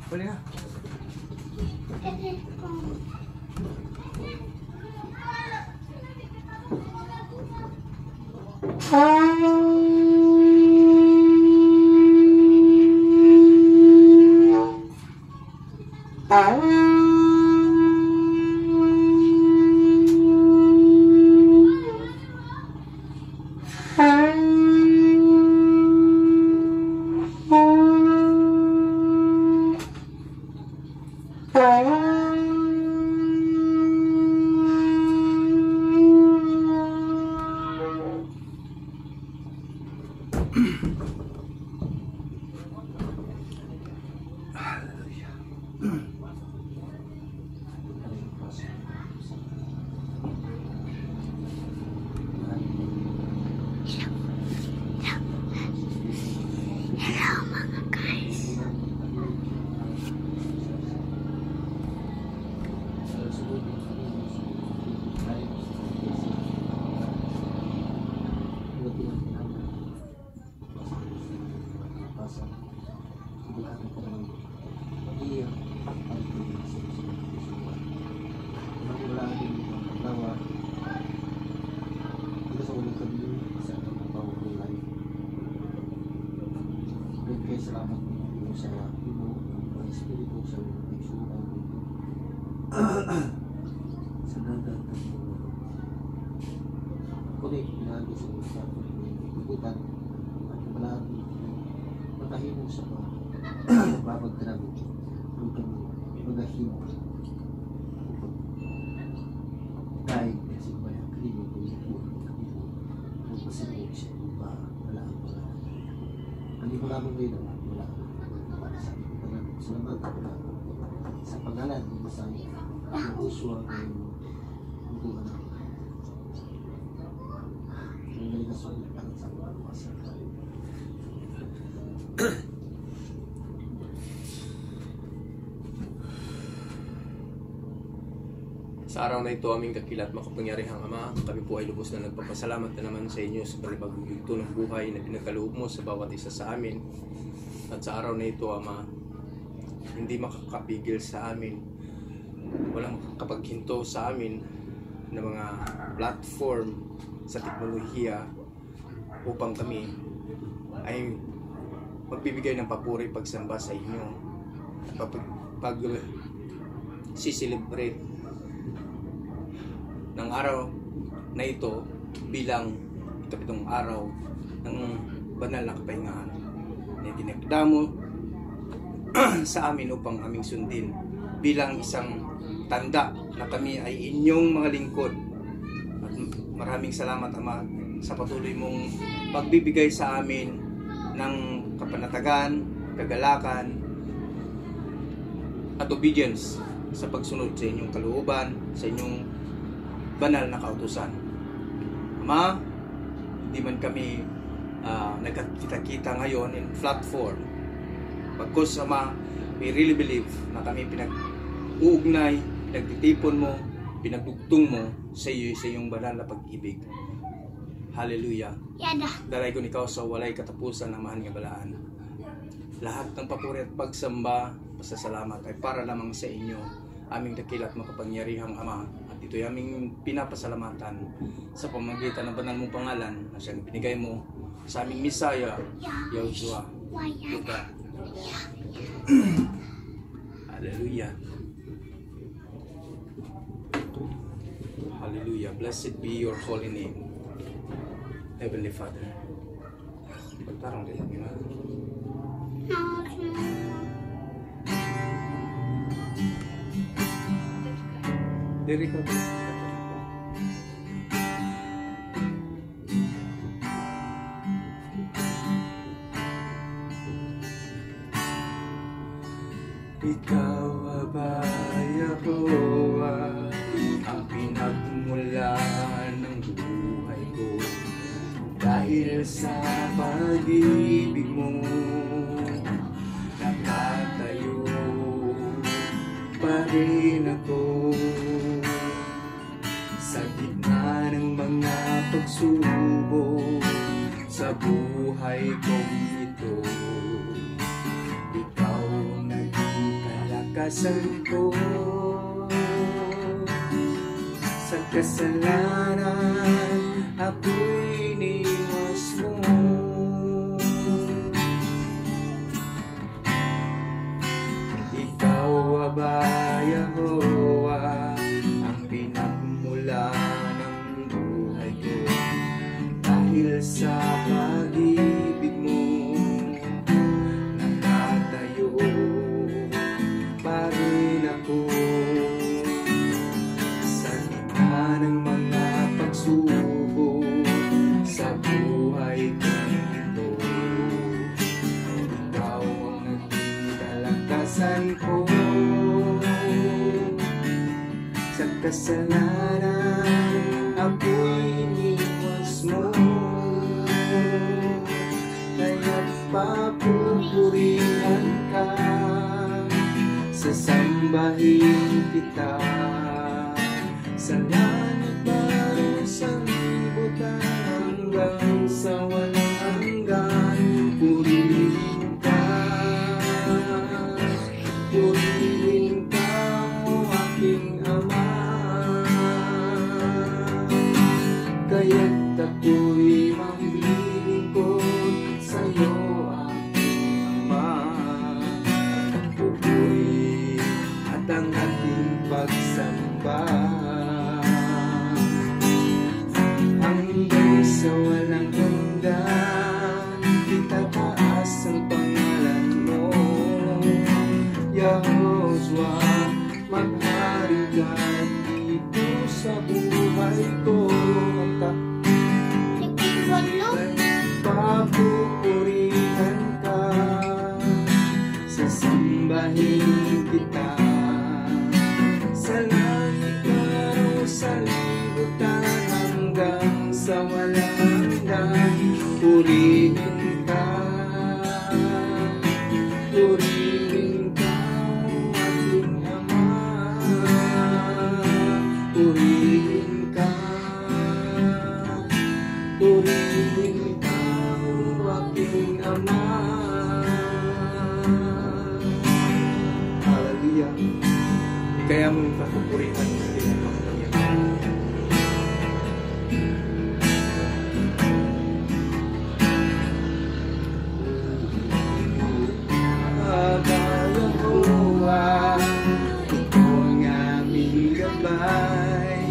Boleh lah. Salamat po sa Ibo, ang Espiritu sa Nagsunan dito. Sa dagat at kulit pinagi sa ikutan at malagi matahimong sa babagdrabo huwag kami magahimo dahil kasi may aklibo ko yung aklibo huwag masinag siya ba wala ang wala hindi ko lamang dito wala salamat sa pangalan ng Masaya ang uswa ng hungkuhan ang delegasyon para sa mga Masaya. Sa araw na ito, aming dakilat makapangyarihang Ama, kami po ay lubos na nagpapasalamat na naman sa inyo sa panibagong yugto ng buhay na pinagkaloob mo sa bawat isa sa amin. At sa araw na ito, Ama, hindi makakapigil sa amin, walang makakapaghinto sa amin ng mga platform sa teknolohiya upang kami ay magbibigay ng papuri pagsamba sa inyo, siselebrate ng araw na ito bilang ikapitong araw ng banal na kapahingahan na itinakda mo sa amin upang aming sundin bilang isang tanda na kami ay inyong mga lingkod. At maraming salamat, Ama, sa patuloy mong pagbibigay sa amin ng kapanatagan, kagalakan at obedience sa pagsunod sa inyong kalooban, sa inyong banal na kautusan. Ama, hindi man kami nagkakita-kita ngayon in platform. Pagkos, Ama, we really believe na kami pinag-uugnay, pinagtitipon mo, pinagdugtong mo sa iyong banal na pag-ibig. Hallelujah. Dalay ko ikaw sa walay katapusan ng mahal nga balaan. Lahat ng papuri at pagsamba, pasasalamat ay para lamang sa inyo, aming dakilat makapangyarihang Ama. At ito'y aming pinapasalamatan sa pamamagitan ng banal mong pangalan na siyang binigay mo sa aming Misaya, Yahushua. Luka. Hallelujah. Hallelujah. Blessed be your holy name, Heavenly Father. Pagtarong din ang ina. Diri ka. Ikaw abay ako, ang pinagmulan ng buhay ko. Dahil sa pag-ibig mo, nakatayo pa rin ako. Sa gitna ng mga pagsubok sa buhay kong ito, ikaw ang naging kalikasan ko. Sa kasalanan ako'y iniwas mo. Ikaw, Aba, Yahowa, ang pinagmula ng buhay ko. Dahil sa pag-ibig mo, nakatayo pa rin ako. Sa gitna ng mga pagsubok sa buhay ko ito, ikaw ang naging kalakasan ko. Sa kasalanan ako'y iniwas mo, kaya't papupurihan ka, sasambahin kita. Sa langit man, sa libutan, hanggang sa walang hanggan, purihin ka. Purihin ka, o aking Ama. Kaya't ako'y maglilingkod sa'yo, aking Ama. Ang pupuri at ang ating pagsamba, hanggang sa walang hanggan, itataas ang pangalan mo. Yahoshua, maghari ka dito sa buhay ko. Papupurihan ka, sasambahin kita. Sa langit man o sa libutan, hanggang sa walang hanggan, purihin ka. Purihin ka, o aking Ama. Purihin ka. Purihin ka, o aking Ama. Hallelujah. Kaya mo yung papupurihan mo din ang mga Aba, Yahowa, ikaw ang aming gabay.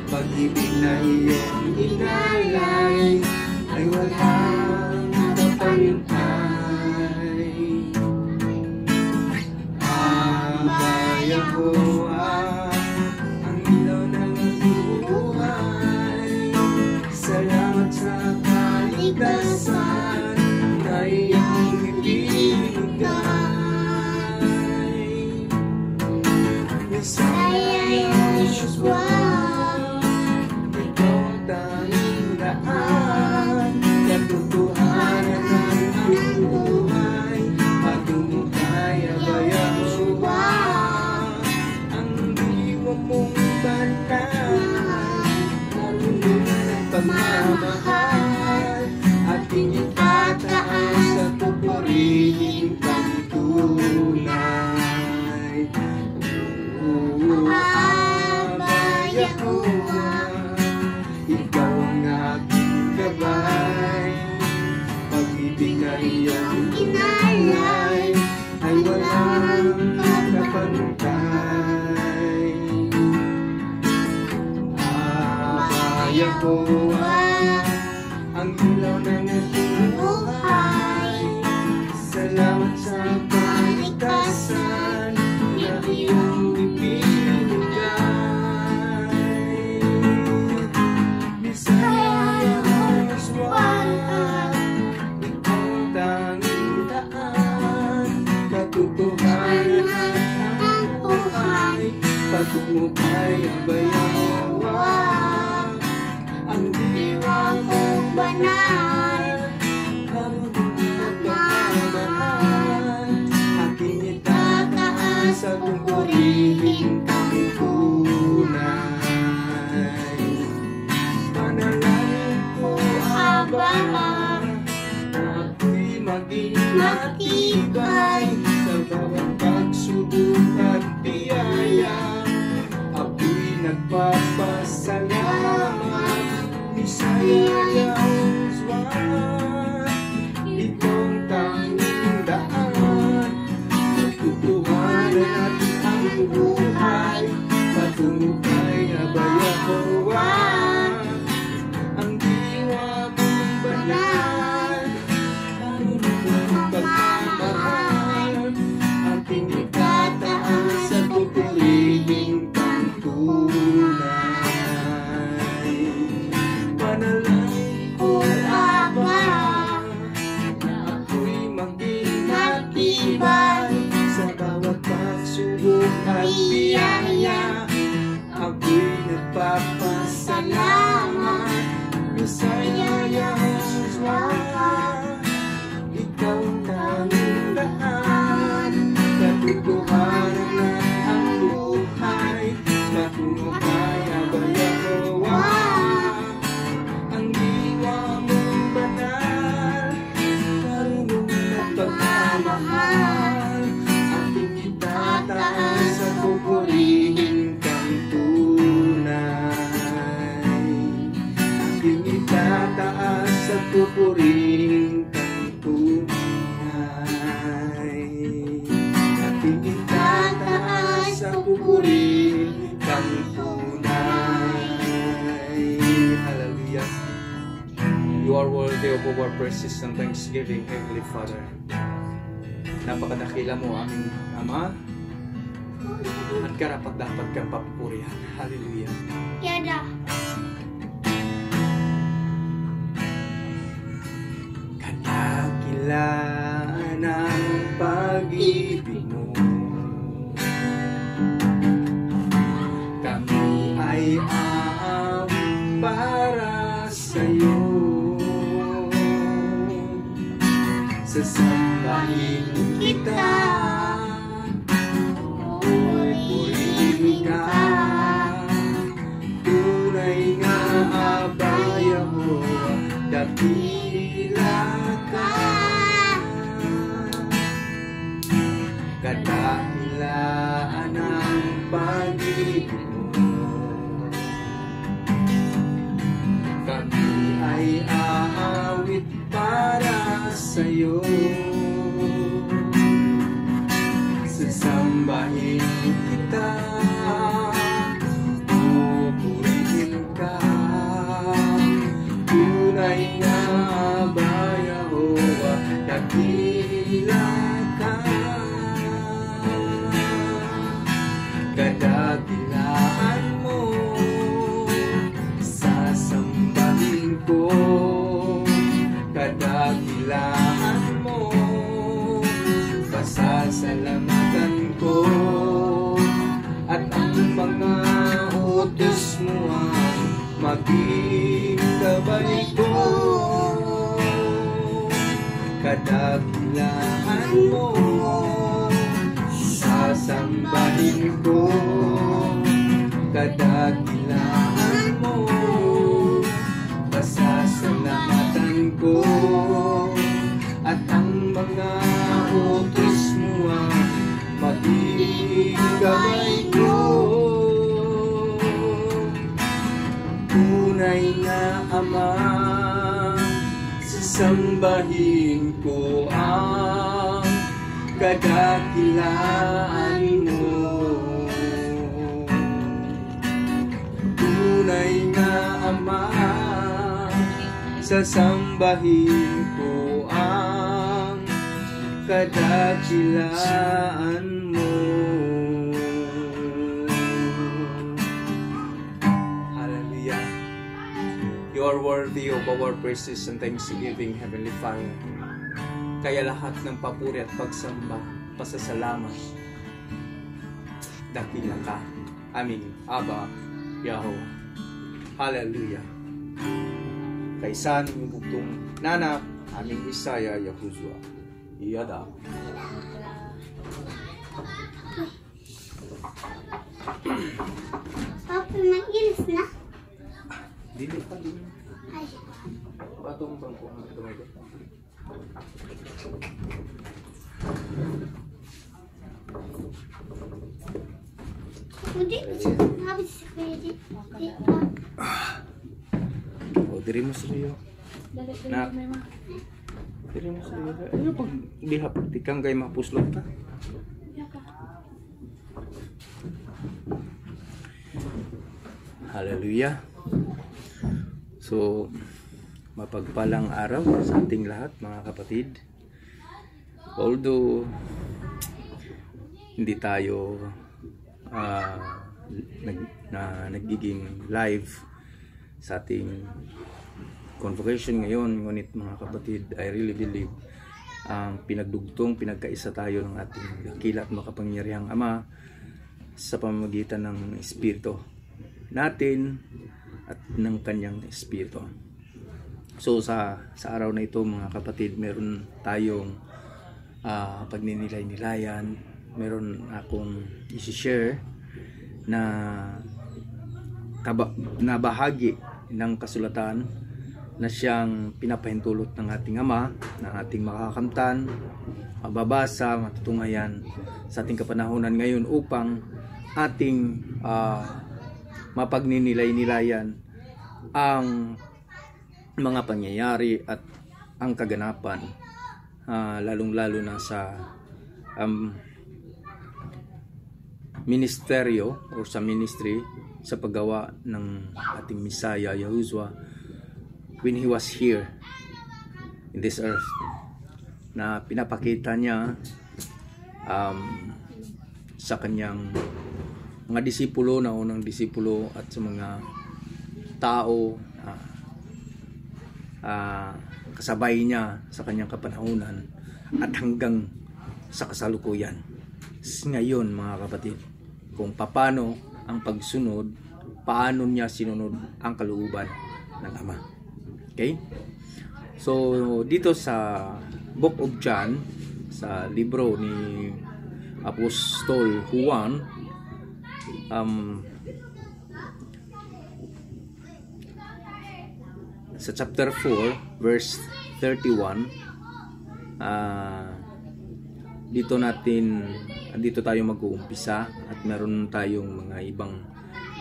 Pag-ibig na iyong inalay ay walang kapantay. Aba, Yahowa, ang ilaw ng aking buhay. Salamat sa kalikasan na iyong ibinigay. Messiah, Yahoshua, ikaw ang tanging daan, katotohanan ng aking buhay. Patungo kay Aba, Yahoshua, ang diwa mong banal, karunungan at pagmamahal, ating itataas at pupurihin kang tunay. Aba, Yahowa, ikaw ang aking gabay. Pag-ibig na iyong inalay ay walang kapantay. Aba, Yahowa, ang ilaw ng aking buhay. Salamat sa kalikasan na iyong ibinigay. Messiah, Yahoshua, ikaw ang tanging daan, katotohanan at ang buhay. Patungo kay Aba, Yahowa, ang diwa mong banal, karunungan at pagmamahal, aking itataas at pupurihin kang tunay. Panalangin ko, Aba, na ako'y maging matibay sa bawat pagsubok at biyaya. Ako'y nagpapasalamat, Messiah Yahushua. Ikaw ang tanging daan, katotohanan at ang buhay. Matungkaya ba Yahuwah, ang diwa mong banal, marunong at pagmamahal. Aking itataas at pupurihin kang tunay. Aking itataas at pupurihin kang tunay. Aking itataas at pupurihin kang tunay. Hallelujah. You are worthy of our praises and thanksgiving, Heavenly Father. Napakadakila mo, aming Ama, at karapat-dapat kang papurihan. Hallelujah. Yada. Kadakilaan ang pag-ibig mo, kami ay aawit para sa'yo. Sasambahin kita, purihin ka, tunay nga abaya mo, dakila ka. Kadakilaan ang pag-ibig mo, kami ay aawit para sa'yo. Sasambahin kita, pupurihin ka, tunay nga ba Yahuwah, dakila ka. Kadakilaan mo, sasambahin ko. Kadakilaan mo, pasasalamatan ko. At ang mga utos mo ang maging gabay ko. Kadakilaan mo, sasambahin ko. Kadakilaan mo, pasasalamatan ko. At ang mga utos mo ang maging gabay ko. Tunay na Ama, sasambahin ko ang kadakilaan mo. Tunay na Ama, sasambahin ko ang kadakilaan mo. Hallelujah. You are worthy of our praises and thanksgiving, Heavenly Father. Kaya lahat ng papuri at pagsamba, pasasalamat, dakila ka, aming Aba Yahuwah. Hallelujah. Kaysa ng bugtong nanak, aming Messiah Yahushua. Iyada. Papa, mag-ilis na. Dili pa din. Ay. Patong bang po ang tumayo? Hindi, habis si Kuya dito. O, diri mo sa iyo. Nak. Diri mo sa iyo. Ano pag di hapag tikang kay mapuslot ka? Hallelujah. So, mapagpalang araw sa ating lahat, mga kapatid. Although hindi tayo nagiging live sa ating convocation ngayon, ngunit mga kapatid, I really believe ang pinagdugtong, pinagkaisa tayo ng ating dakila at makapangyarihang Ama sa pamamagitan ng Espiritu natin at ng kanyang Espiritu. So sa araw na ito mga kapatid, meron tayong pagninilay-nilayan. Meron akong i-share na bahagi ng kasulatan na siyang pinapahintulot ng ating Ama, ng ating makakamtan, mababasa, matutunghayan sa ating kapanahunan ngayon upang ating mapagninilay-nilayan ang mga pangyayari at ang kaganapan, lalong-lalo na sa ministeryo o sa ministry sa paggawa ng ating Messiah Yahushua when he was here in this earth, na pinapakita niya sa kanyang mga disipulo, na unang disipulo, at sa mga tao kasabay niya sa kanyang kapanahunan at hanggang sa kasalukuyan ngayon mga kapatid, kung paano ang pagsunod, paano niya sinunod ang kalooban ng Ama. Okay? So dito sa Book of John, sa libro ni Apostol Juan, sa chapter 4 verse 31, dito tayo mag-uumpisa at meron tayong mga ibang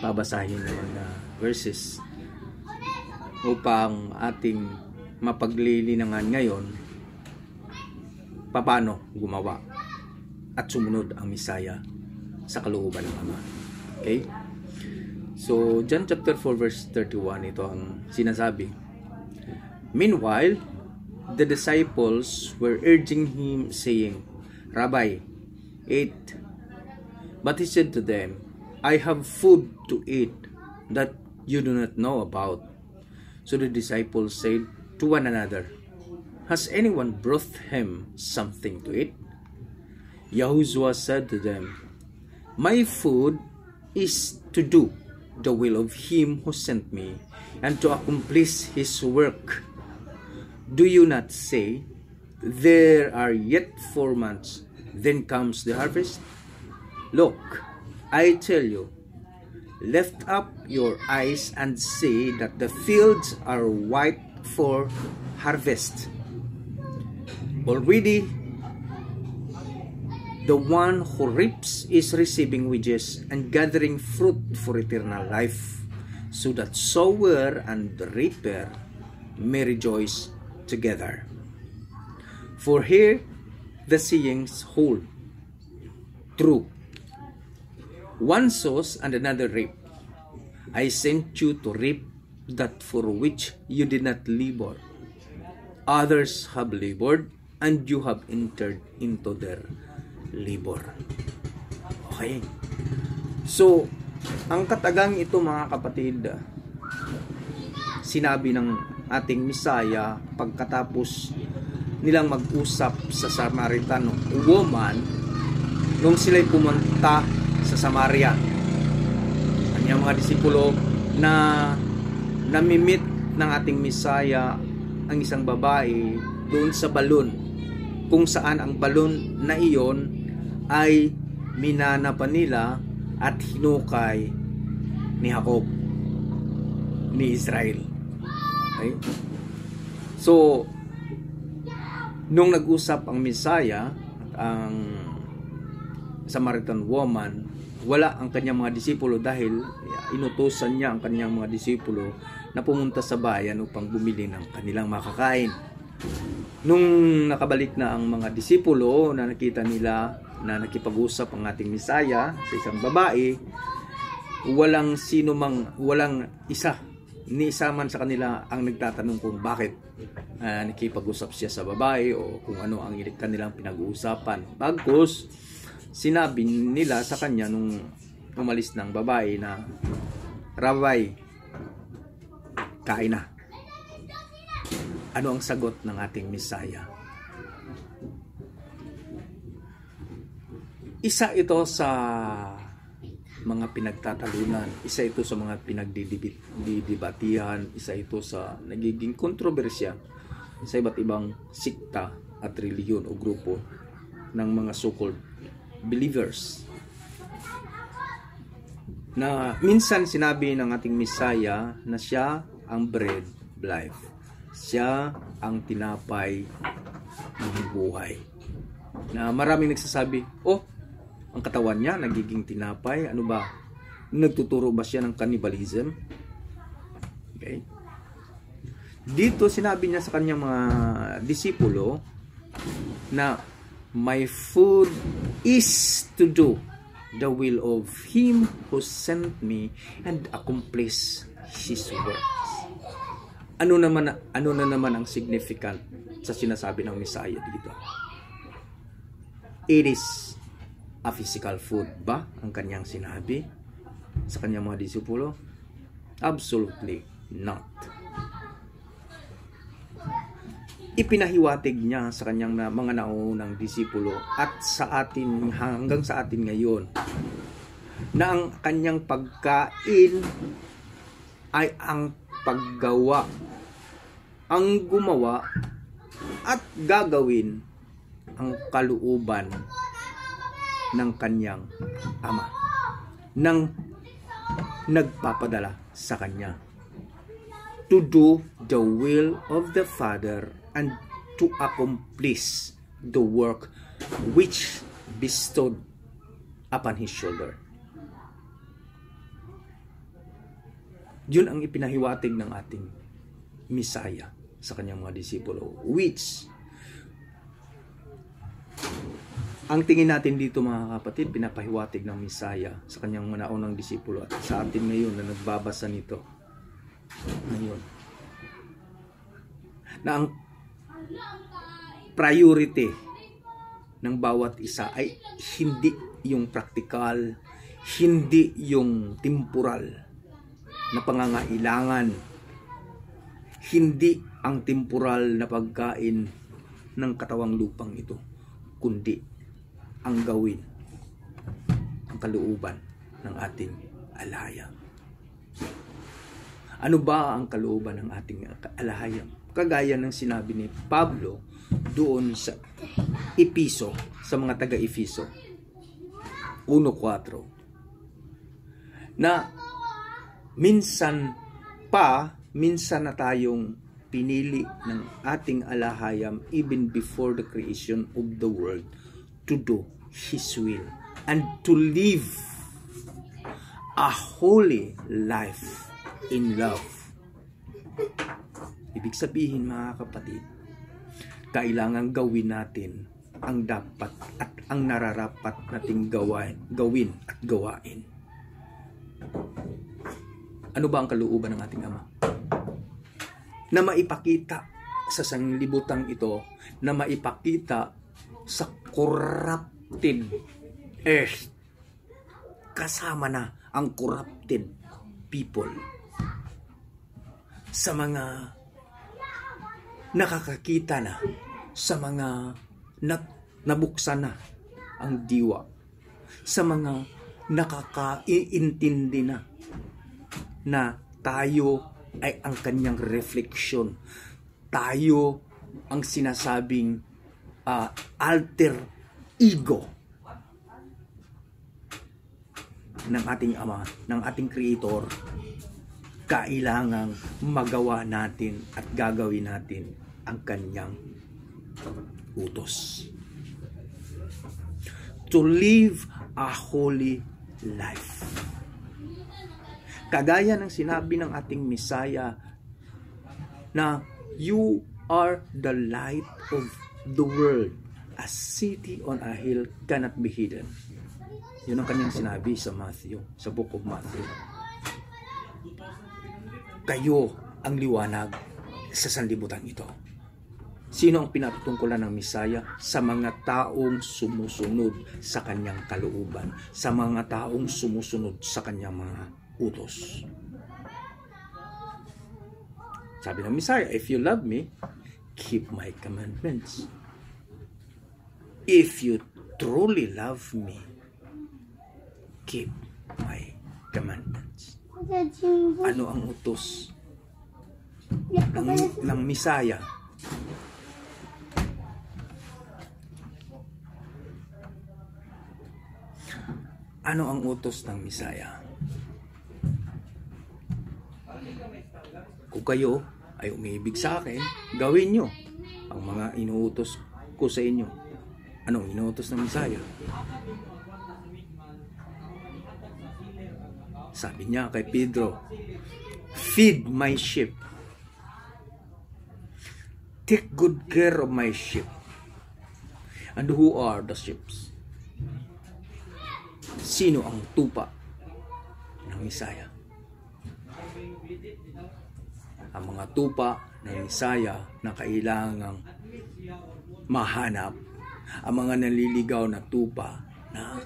babasahin na mga verses upang ating mapaglilinangan ngayon paano gumawa at sumunod ang Misaya sa kalooban ng Ama. Okay? So, John chapter 4 verse 31, ito ang sinasabi. Meanwhile, the disciples were urging him, saying, Rabbi, eat. But he said to them, I have food to eat that you do not know about. So the disciples said to one another, Has anyone brought him something to eat? Yahushua said to them, My food is to do the will of him who sent me, and to accomplish his work. Do you not say, There are yet 4 months, then comes the harvest? Look, I tell you, lift up your eyes and see that the fields are white for harvest. Already, the one who reaps is receiving wages and gathering fruit for eternal life, so that sower and reaper may rejoice together. For here the sayings hold true. One sows and another reap. I sent you to reap that for which you did not labor. Others have labored, and you have entered into their labor. Okay. So, ang katagang ito mga kapatid, sinabi ng ating Misaya pagkatapos nilang mag-usap sa Samaritan woman nung sila'y pumunta sa Samaria. Kanyang mga disipulo na namimit ng ating Misaya ang isang babae doon sa balon, kung saan ang balon na iyon ay minana pa nila at hinukay ni Jacob, ni Israel. Okay? So, nung nag-usap ang Misaya at ang Samaritan woman, wala ang kanyang mga disipulo dahil inutusan niya ang kanyang mga disipulo na pumunta sa bayan upang bumili ng kanilang makakain. Nung nakabalik na ang mga disipulo na nakita nila na nakipag-usap ang ating Misaya sa isang babae, walang isa ni isa man sa kanila ang nagtatanong kung bakit nakipag-usap siya sa babae o kung ano ang kanilang pinag-uusapan. Bagkus, sinabi nila sa kanya nung umalis ng babae na, Rabbi, kain na. Ano ang sagot ng ating Misaya? Isa ito sa mga pinagtatalunan. Isa ito sa mga pinagdidibatihan, isa ito sa nagiging kontrobersya sa iba't ibang sikta at reliyon o grupo ng mga so-called believers. Na minsan sinabi ng ating Messiah na siya ang bread of life. Siya ang tinapay ng buhay. Na maraming nagsasabi, oh, ang katawan niya nagiging tinapay. Ano ba? Nagtuturo ba siya ng cannibalism? Okay. Dito sinabi niya sa kanyang mga disipulo na my food is to do the will of him who sent me and accomplish his works. Ano na naman ang significant sa sinasabi ng Messiah dito? It is a physical food ba ang kanyang sinabi sa kanyang mga disipulo? Absolutely not. Ipinahiwatig niya sa kanyang mga naunang disipulo at sa atin hanggang sa atin ngayon na ang kanyang pagkain ay ang paggawa, ang gumawa at gagawin ang kalooban ng kanyang ama, nang nagpapadala sa kanya, to do the will of the Father and to accomplish the work which bestowed upon his shoulder. Yun ang ipinahiwatig ng ating Messiah sa kanyang mga disipulo, which ang tingin natin dito mga kapatid, pinapahiwatig ng Messiah sa kanyang mga naunang disipulo at sa atin ngayon na nagbabasa nito ngayon, na ang priority ng bawat isa ay hindi yung practical, hindi yung temporal na pangangailangan, hindi ang temporal na pagkain ng katawang lupang ito, kundi ang gawin, ang kalooban ng ating alahayam. Ano ba ang kalooban ng ating alahayam? Kagaya ng sinabi ni Pablo doon sa Episo, sa mga taga-Episo 1:4, na minsan na tayong pinili ng ating alahayam even before the creation of the world to do his will and to live a holy life in love. Ibig sabihin mga kapatid, kailangan gawin natin ang dapat at ang nararapat nating gawin at gawain. Ano ba ang kalooban ng ating Ama? Na maipakita sa sanglibutang ito, na maipakita sa corrupted earth, kasama na ang corrupted people, sa mga nakakakita na, sa mga nabuksan na ang diwa, sa mga nakakaintindi na tayo ay ang kanyang refleksyon, tayo ang sinasabing alter ego ng ating Ama, ng ating Creator. Kailangang magawa natin at gagawin natin ang kanyang utos. To live a holy life. Kagaya ng sinabi ng ating Messiah na you are the light of the world. A city on a hill cannot be hidden. Yun ang kanyang sinabi sa Matthew, sa book of Matthew. Kayo ang liwanag sa sanlibutan ito. Sino ang pinatutungkulan ng Messiah? Sa mga taong sumusunod sa kanyang kalooban, sa mga taong sumusunod sa kanyang mga utos. Sabi ng Messiah, if you love me, keep my commandments. If you truly love me, keep my commandments. Jimbo. Ano ang utos Ya, ng Misaya? Ano ang utos ng Misaya? Kung kayo ay umiibig sa akin, gawin nyo ang mga inuutos ko sa inyo. Anong inuutos ng Misaya? Sabi niya kay Pedro, feed my sheep. Take good care of my sheep. And who are the sheep? Sino ang tupa ng Misaya? Ang mga tupa ng Misaya na kailangang mahanap, ang mga naliligaw na tupa na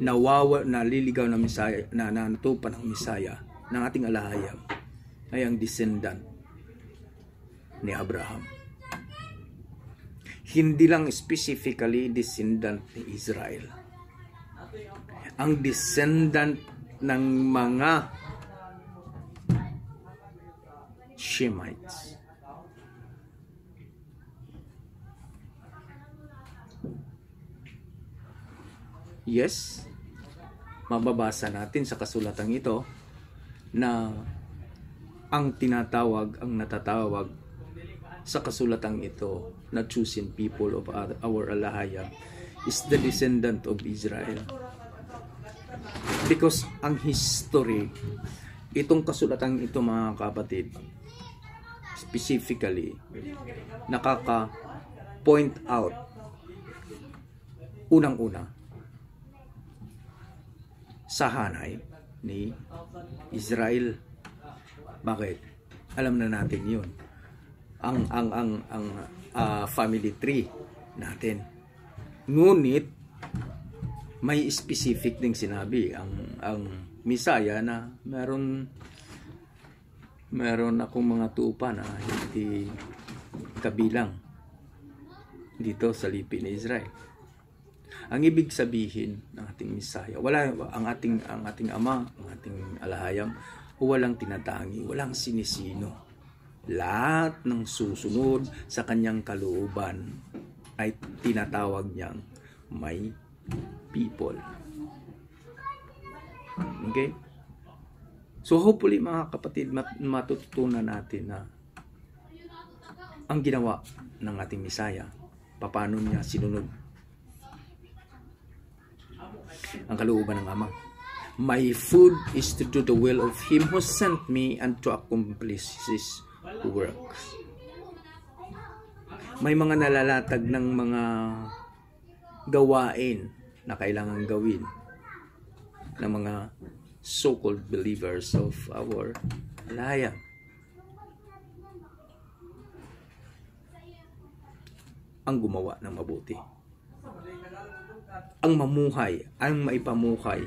naliligaw na Misaya, na tupa ng Misaya ng ating alahayam ay ang descendant ni Abraham. Hindi lang specifically descendant ni Israel. Ang descendant ng mga Shemites. Yes, mababasa natin sa kasulatang ito na ang natatawag sa kasulatang ito na chosen people of our alahayam is the descendant of Israel. Because ang history, itong kasulatang ito mga kapatid, specifically, nakaka-point out, unang-una, sa hanay ni Israel. Bakit? Alam na natin yun. Ang family tree natin. Ngunit, may specific ding sinabi ang Misaya na meron akong mga tupa na hindi kabilang dito sa lipi ni Israel. Ang ibig sabihin ng ating Misaya, ang ating ama, ang ating alahayam, walang tinatangi, walang sinisino. Lahat ng susunod sa kanyang kalooban ay tinatawag niyang may people. Okay? So hopefully mga kapatid, matututunan natin na ang ginawa ng ating Misaya, paano niya sinunod ang kalooban ng Ama. My food is to do the will of Him who sent me and to accomplish His works. May mga nalalatag ng mga gawain na kailangan gawin ng mga so-called believers of our alahayam. Ang gumawa ng mabuti. Ang mamuhay, ang maipamuhay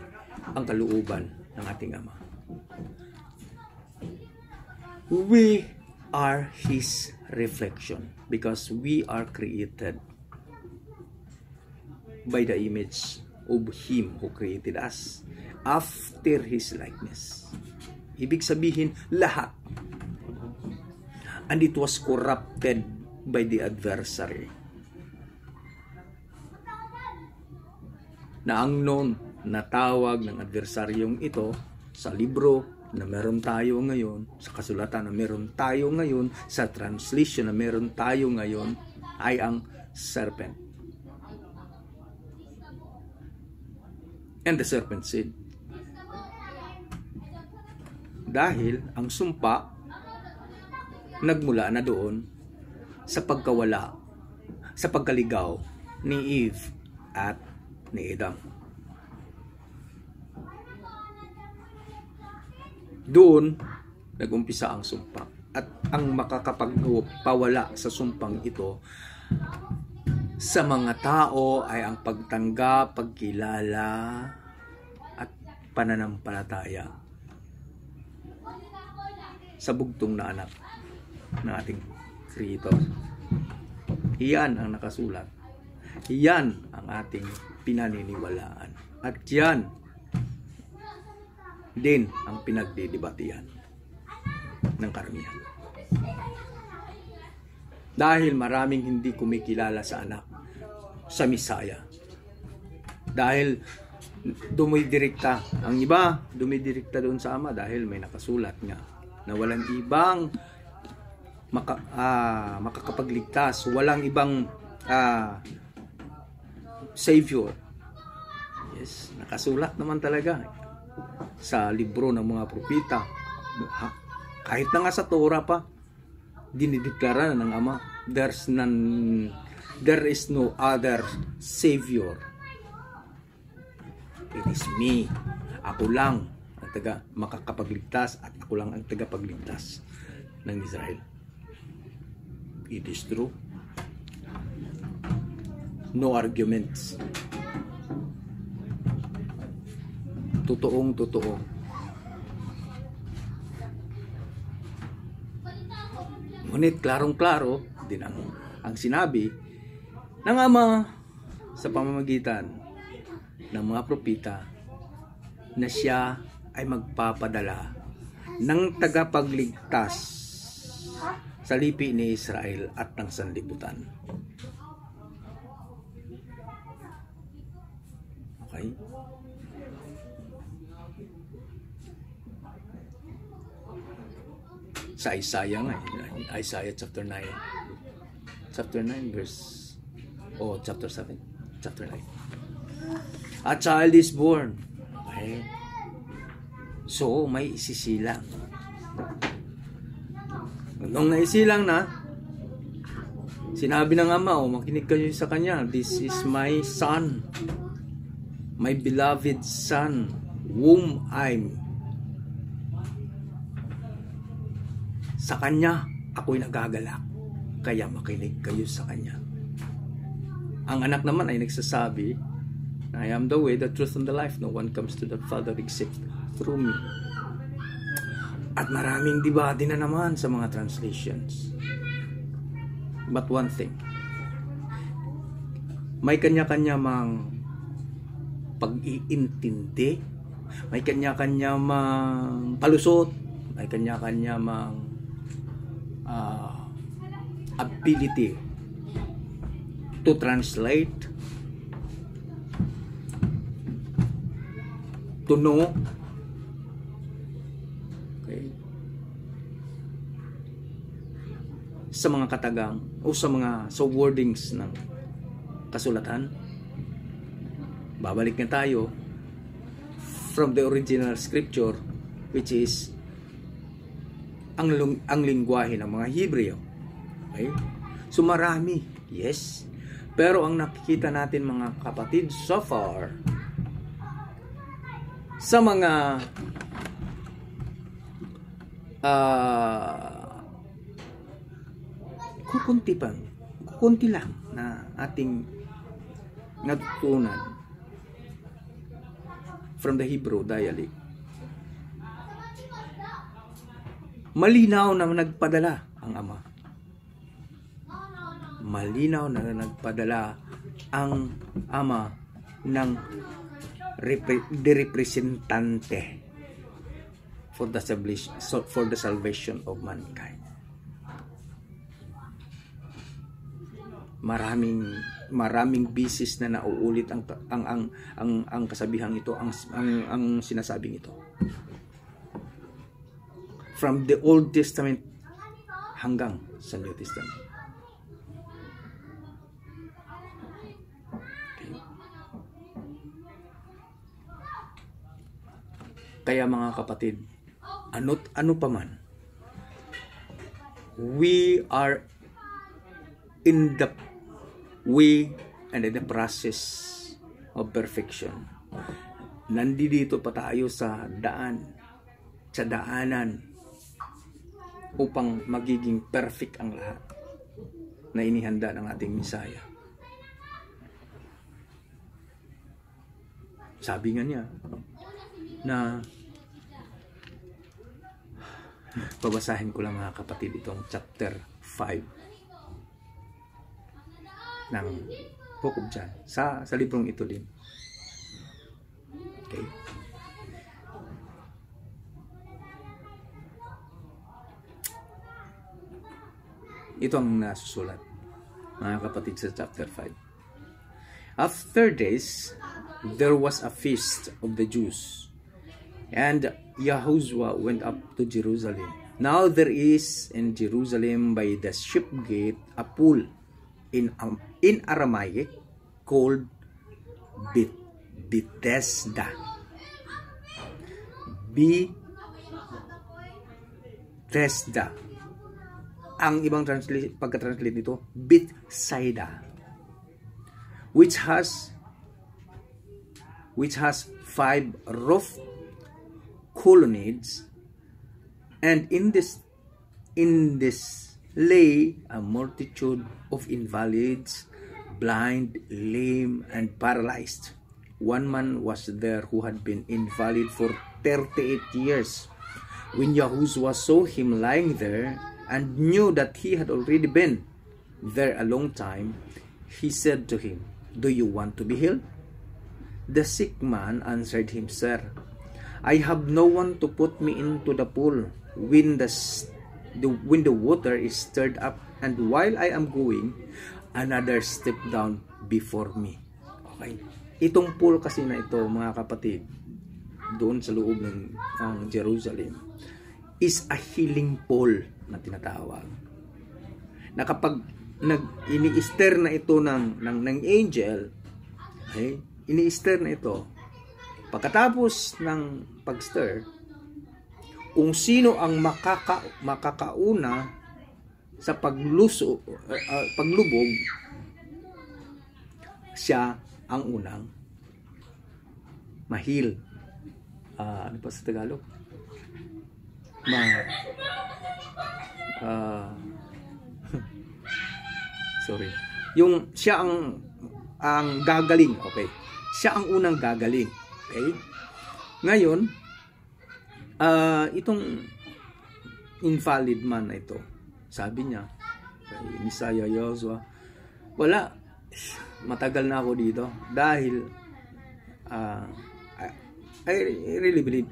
ang kalooban ng ating Ama. We are His reflection because we are created by the image of Him who created us after His likeness. Ibig sabihin, lahat. And it was corrupted by the adversary. Na ang natawag ng adversaryong ito sa libro na meron tayo ngayon, sa kasulatan na meron tayo ngayon, sa translation na meron tayo ngayon, ay ang serpent. And the serpent said, dahil ang sumpa nagmula na doon sa pagkawala, sa pagkaligaw ni Eve at ni Adam. Doon nagumpisa ang sumpa. At ang makakapagpawala sa sumpang ito sa mga tao ay ang pagtanggap, pagkilala at pananampalataya sa bugtong na anak ng ating Creator. Iyan ang nakasulat. Iyan ang ating pinaniniwalaan. At yan din ang pinagdidebatihan ng karamihan. Dahil maraming hindi kumikilala sa anak, sa Misaya. Dahil dumidirekta. Ang iba, dumidirekta doon sa Ama dahil may nakasulat nga na walang ibang makakapagligtas, walang ibang Savior. Yes, nakasulat naman talaga sa libro ng mga propeta. Kahit na nga sa Torah pa, dinideklara ng Ama, there is no other Savior. It is me. Ako lang ang makakapagligtas at ako lang ang tagapagligtas ng Israel. It is true. No arguments. Totoong totoo. Ngunit klarong-klaro din ang sinabi ng Ama sa pamamagitan ng mga propeta na siya ay magpapadala ng tagapagligtas sa lipi ni Israel at ng sanlibutan. Okay? Sa Isaiah nga, Isaiah chapter 9 verse chapter 7, chapter 9. A child is born. Okay? So, may isisilang. Nung naisilang na, sinabi ng Ama, makinig kayo sa Kanya, this is my son, my beloved son, whom sa Kanya ako'y nagagalak, kaya makinig kayo sa Kanya. Ang anak naman ay nagsasabi, I am the way, the truth, and the life. No one comes to the Father except through me. At maraming debate na naman sa mga translations. But one thing, may kanya-kanya mang pag-iintindi, may kanya-kanya mang palusot, may kanya-kanya mang ability to translate, to know. Okay. Sa mga katagang o sa wordings ng kasulatan, babalik na tayo from the original scripture, which is ang lingwahe ng mga Hebreo. Okay? So marami, yes. Pero ang nakikita natin mga kapatid so far sa mga kukunti lang na ating natutunan from the Hebrew dialect. Malinaw na nagpadala ang Ama. Malinaw na nagpadala ang Ama ng representante for the salvation of mankind. Maraming bisis na nauulit ang kasabihang ito, ang sinasabing ito. From the Old Testament hanggang sa New Testament. Okay. Kaya mga kapatid, ano pa man, we are in the way and in the process of perfection. Nandito pa tayo sa daanan upang magiging perfect ang lahat na inihanda ng ating Misaya. Sabi nga niya na, babasahin ko lang mga kapatid itong chapter 5 ng Book of John sa librong ito din. Okay. Ito ang nasusulat, mga kapatid, sa chapter 5. After this, there was a feast of the Jews, and Yahushua went up to Jerusalem. Now there is in Jerusalem by the sheep gate a pool in Aramaic called Bethesda. Bethesda. Ang ibang pagka-translate nito, Bethsaida, which has 5 roof colonnades, and in this lay a multitude of invalids, blind, lame, and paralyzed. One man was there who had been invalid for 38 years. When Yahushua saw him lying there and knew that he had already been there a long time, he said to him, "Do you want to be healed?" The sick man answered him, "Sir, I have no one to put me into the pool when the water is stirred up, and while I am going, another step down before me." Okay. Itong pool kasi na ito, mga kapatid, doon sa loob ng Jerusalem, is a healing pool na tinatawag. Na kapag ini-stir na ito ng angel, okay, ini-stir na ito, pagkatapos ng pag-stir, kung sino ang makakauna sa paglubog, siya ang unang mahil. Ano pa sa Tagalog? Sorry. Yung siya ang gagaling, okay? Siya ang unang gagaling, okay? Ngayon, itong invalid man na ito, sabi niya, kay Messiah Yahushua, wala, matagal na ako dito dahil I really believe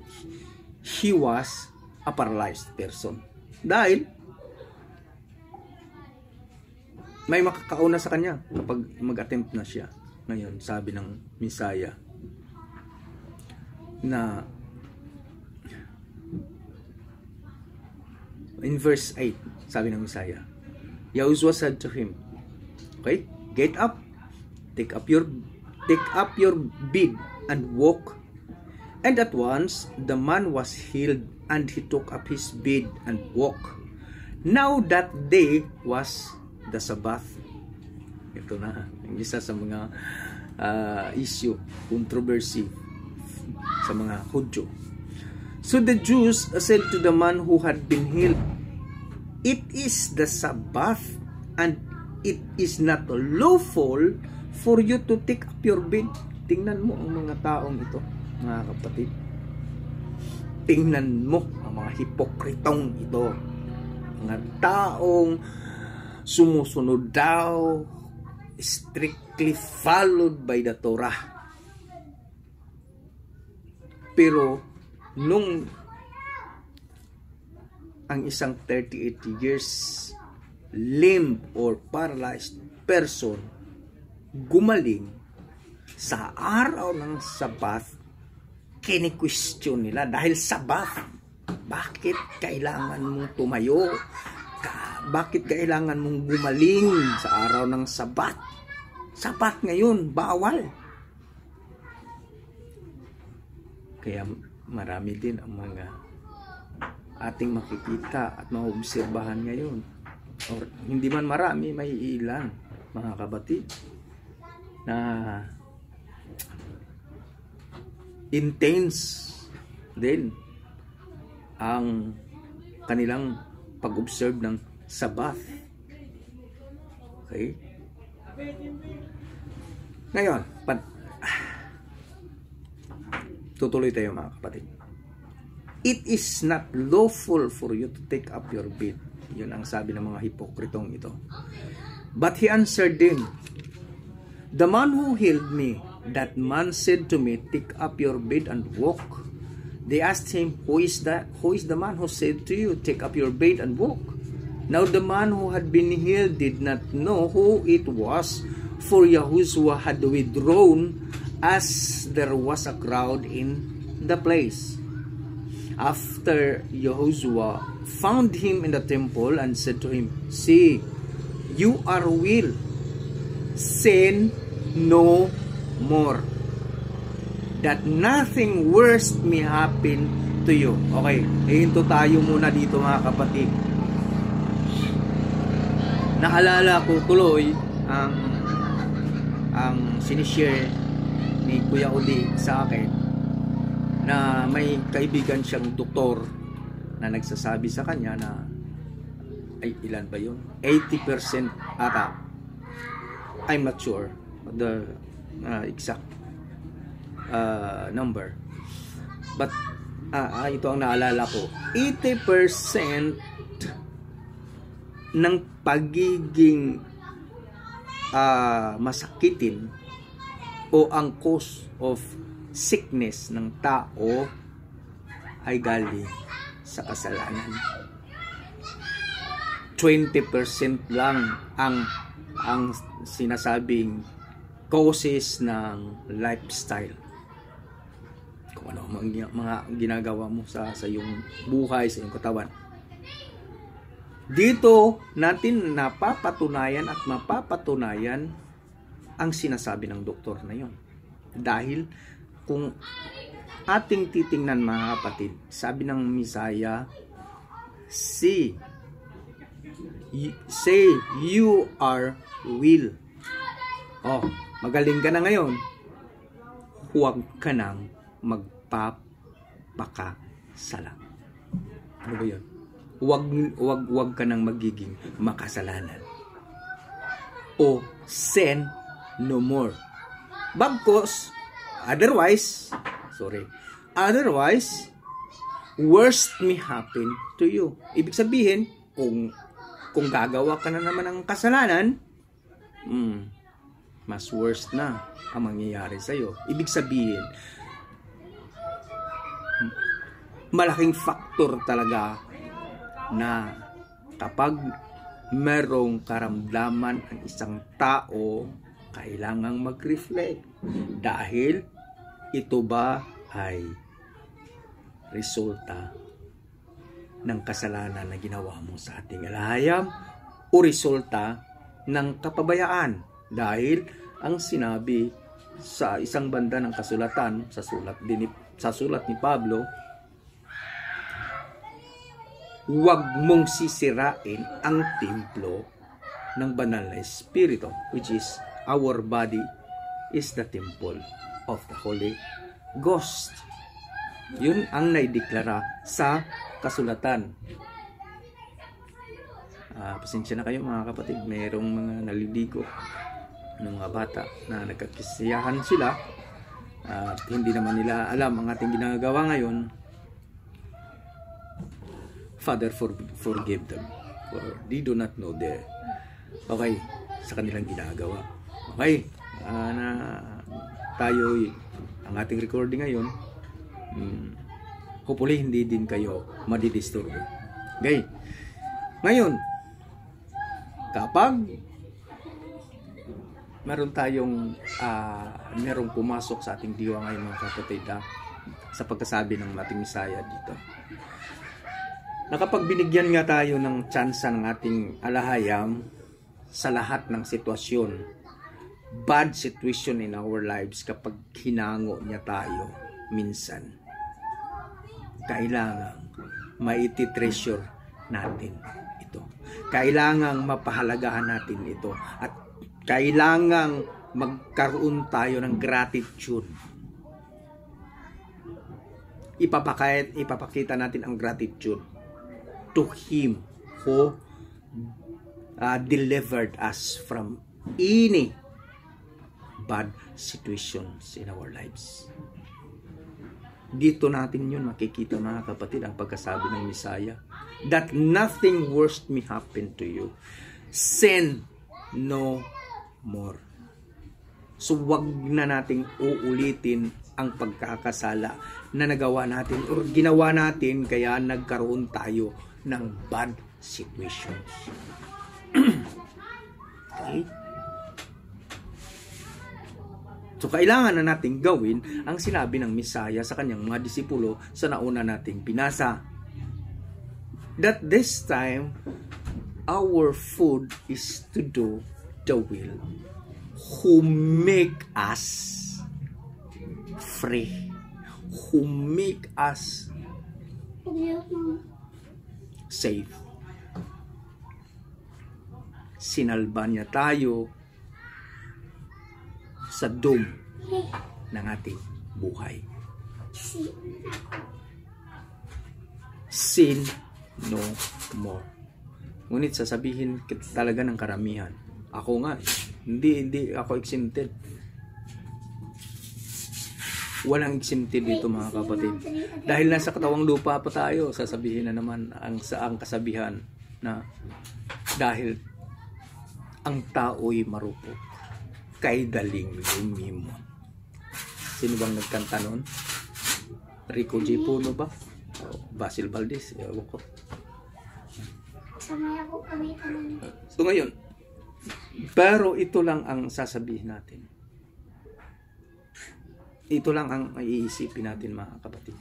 he was a paralyzed person. Dahil may makakauna sa kanya kapag mag-attempt na siya. Ngayon, sabi ng Messiah na in verse 8, sabi ng Messiah, Yahushua said to him, okay, get up, take up your bed and walk. And at once the man was healed, and he took up his bed and walked. Now that day was the Sabbath. Ito na, yung isa sa mga issue, controversy sa mga Hudyo. So the Jews said to the man who had been healed, "It is the Sabbath, and it is not lawful for you to take up your bed." Tingnan mo ang mga taong ito, mga kapatid. Tingnan mo ang mga hipokritong ito. Mga taong sumusunod daw, strictly followed by the Torah. Pero nung ang isang 38 years lame or paralyzed person gumaling sa araw ng Sabbath, kini-question nila dahil Sabbath, bakit kailangan mong tumayo? Bakit kailangan mong gumaling sa araw ng Sabbath? Sabbath ngayon, bawal. Kaya marami din ang mga ating makikita at maobserbahan ngayon. Or hindi man marami, may ilan, mga kapatid, na intense din ang kanilang pag-observe ng Sabbath. Okay? Ngayon, tutuloy tayo, mga kapatid. It is not lawful for you to take up your bed. Yun ang sabi ng mga hipokritong ito. But he answered them, "The man who healed me, that man said to me, take up your bed and walk." They asked him, Who is the man who said to you, take up your bed and walk?" Now the man who had been healed did not know who it was, for Yahushua had withdrawn as there was a crowd in the place. After Yahushua found him in the temple and said to him, "See, you are well. Sin no more, that nothing worse may happen to you." Okay, hinto tayo muna dito mga kapatid. Naalala ko tuloy ang sinishare ni Kuya Uli sa akin na may kaibigan siyang doktor na nagsasabi sa kanya na ay ilan ba yun? 80% ata. I'm not sure the exact number. But ito ang naalala ko. 80% ng pagiging masakitin o ang cause of sickness ng tao ay galing sa kasalanan. 20% lang ang sinasabing causes ng lifestyle. Kung ano mga ginagawa mo sa iyong buhay, sa iyong katawan. Dito natin napapatunayan at mapapatunayan ang sinasabi ng doktor na yon. Dahil kung ating titingnan mga kapatid, sabi ng Misaya, say you are well. Oh, magaling ka na ngayon. Huwag ka nang magpapakasala. Ano ba yun? Huwag ka nang magiging makasalanan. O sin no more. Bagkos, otherwise, worst may happen to you. Ibig sabihin, kung gagawa ka na naman ng kasalanan, mas worst na ang mangyayari sa'yo. Ibig sabihin, malaking factor talaga na kapag merong karamdaman ang isang tao, kailangang mag-reflect. Dahil ito ba ay resulta ng kasalanan na ginawa mo sa ating alahayam o resulta ng kapabayaan? Dahil ang sinabi sa isang banda ng kasulatan, sa sulat ni Pablo, huwag mong sisirain ang templo ng banal na Espiritu, which is our body is the temple of the Holy Ghost. Yun ang naideklara sa kasulatan. Pasensya na kayo mga kapatid, mayroong mga naliligo ng mga bata na nagkakisiyahan sila at hindi naman nila alam ang ating ginagawa ngayon. Father, forgive them, for they do not know sa kanilang ginagawa. Okay, na tayo, ang ating recording ngayon, hopefully hindi din kayo madidisturbo. Okay, ngayon, kapag merong pumasok sa ating diwa ngayon mga kapatid, sa pagkasabi ng ating Misaya dito, na kapag binigyan nga tayo ng tsansa ng ating alahayam sa lahat ng sitwasyon, bad situation in our lives, kapag hinango niya tayo minsan, kailangan maiti-treasure natin ito. Kailangang mapahalagahan natin ito. At kailangang magkaroon tayo ng gratitude. Ipapakita natin ang gratitude to Him who delivered us from any bad situations in our lives. Dito natin yun makikita mga kapatid, ang pagkasabi ng Misaya, that nothing worse may happen to you. Sin no more. So wag na nating uulitin ang pagkakasala na nagawa natin o ginawa natin kaya nagkaroon tayo ng bad situations. Okay? So, kailangan na nating gawin ang sinabi ng Mesaya sa kanyang mga disipulo sa nauna nating binasa. That this time, our food is to do the will who make us free, who make us safe. Sinalba niya tayo sa doom ng ating buhay. Sin no more. Ngunit sasabihin talaga ng karamihan, ako nga, hindi ako exempted. Walang exempted dito mga kapatid. Dahil nasa katawang lupa pa tayo, sasabihin na naman ang kasabihan na dahil ang tao'y marupok, kay daling lumimot. Sino bang nagkanta nun? Rico J. Puno ba? O Basil Valdez? Ewan ko. So ngayon, pero ito lang ang sasabihin natin. Ito lang ang iisipin natin mga kapatid.